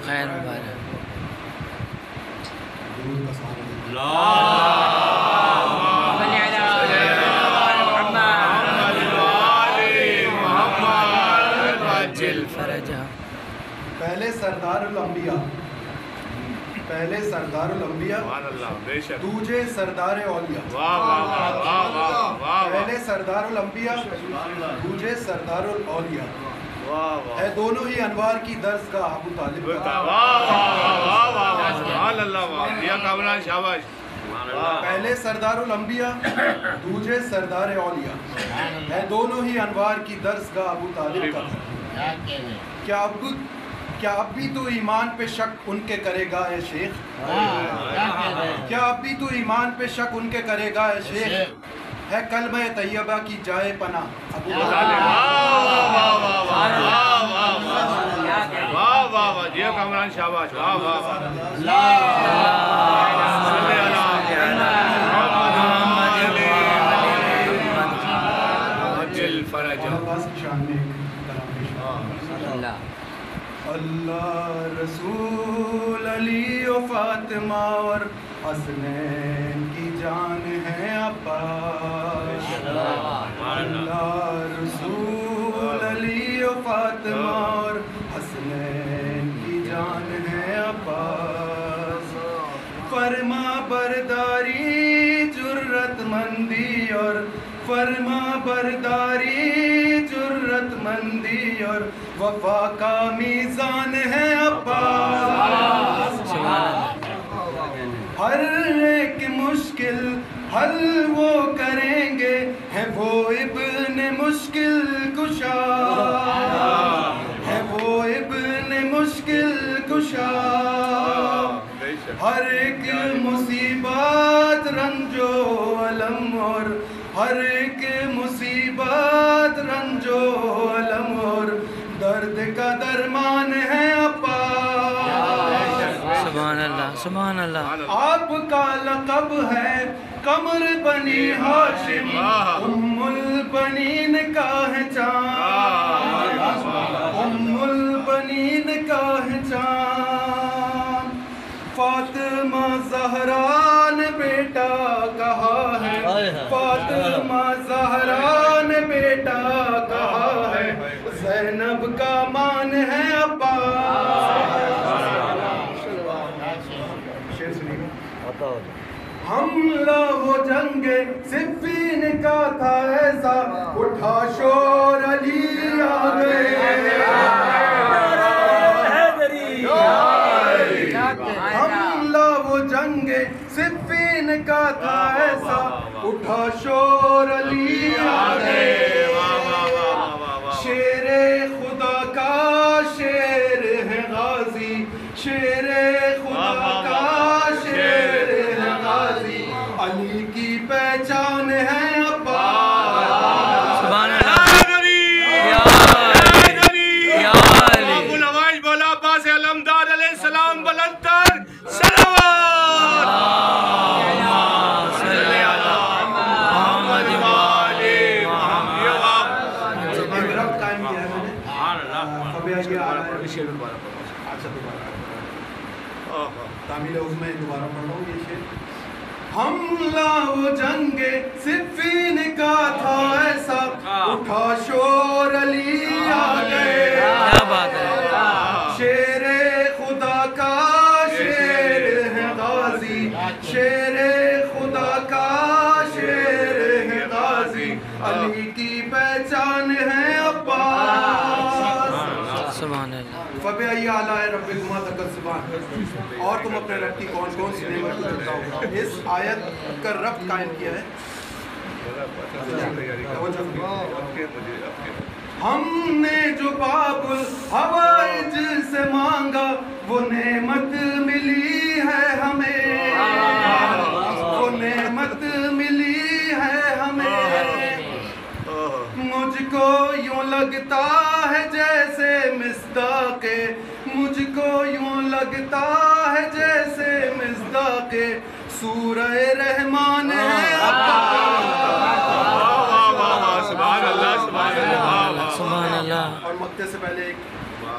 خیر مبارک پہلے سردار الانبیاء دوجے سردار اولیاء پہلے سردار الانبیاء دوجے سردار الاولیاء ہے دونوں ہی انوار کی درسگاہ ابو طالب پہلے سردار الانبیاء دوجے سردار اولیاء ہے دونوں ہی انوار کی درسگاہ ابو طالب کا کیا اب بھی تو ایمان پہ شک ان کے کرے گا اے شیخ کیا اب بھی تو ایمان پہ شک ان کے کرے گا اے شیخ ہے کلمہ طیبہ کی جائے پناہ ابو طالب اللہ رسول علی و فاطمہ اور حسنین کی جان ہے عباس اللہ رسول علی و فاطمہ اور حسنین کی جان ہے عباس فرما برداری جرت مندی اور فرما برداری جرت مندی اور وفا کا میزان ہے عباس ہر ایک مشکل حل وہ کریں گے ہے وہ ابن مشکل کشا ہے وہ ابن مشکل کشا ہر ایک مصیبت رنج و علم اور ہر ایک مصیبت رنج و علم اور درد کا درمان ہے عباس سبحان اللہ سبحان اللہ آپ کا لقب ہے قمر بنی ہاشم ام البنین کا ہے چاند ام البنین کا ہے چاند فاطمہ زہرا نے بیٹا کہا ہے فاطمہ زہرا نے بیٹا کہا ہے زینب کا مان ہے عباس حملہ ہو جنگ صفین کا تھا ایسا اٹھا شور علی آ گئے حملہ ہو جنگ صفین کا تھا ایسا اٹھا شور علی آ گئے شیر خدا کا شیر ہے غازی شیر خدا کا شیر ہے غازی علی کی پہچان ہے عباس سبحان اللہ یا علی یا علی ابو العوائج مولا عباس علمدار علیہ السلام بلندتر صلوات صلی اللہ محمد والے رب قائم کیا ہے میں نے اچھا دوبارہ تعمیل عظم میں دوبارہ پڑھ رہا ہوں یہ شعر حملہ و جنگ صفین کا تھا ایسا اٹھا شور علی آ گئے کیا بات ہے شیر خدا کا شیر ہے غازی شیر خدا کا شیر ہے غازی علی کی پہچان ہے عباس سبحان اللہ فَبِأَيِّ آلَاءِ رَبِّكُمَا تُكَذِّبَانِ اور تم اپنے رب کی کون کون سی نعمت کو جھٹلاؤ گے اس آیت کا ربط قائم کیا ہے ہم نے جو باب الحوائج سے مانگا وہ نعمت ملی ہے ہمیں وہ نعمت ملی ہے ہمیں مجھ کو یوں لگتا ہے جیسے مصداق مجھ کو یوں لگتا ہے جیسے مصداق سورہ رحمان ہے سبحان اللہ اور مقطع سے پہلے ایک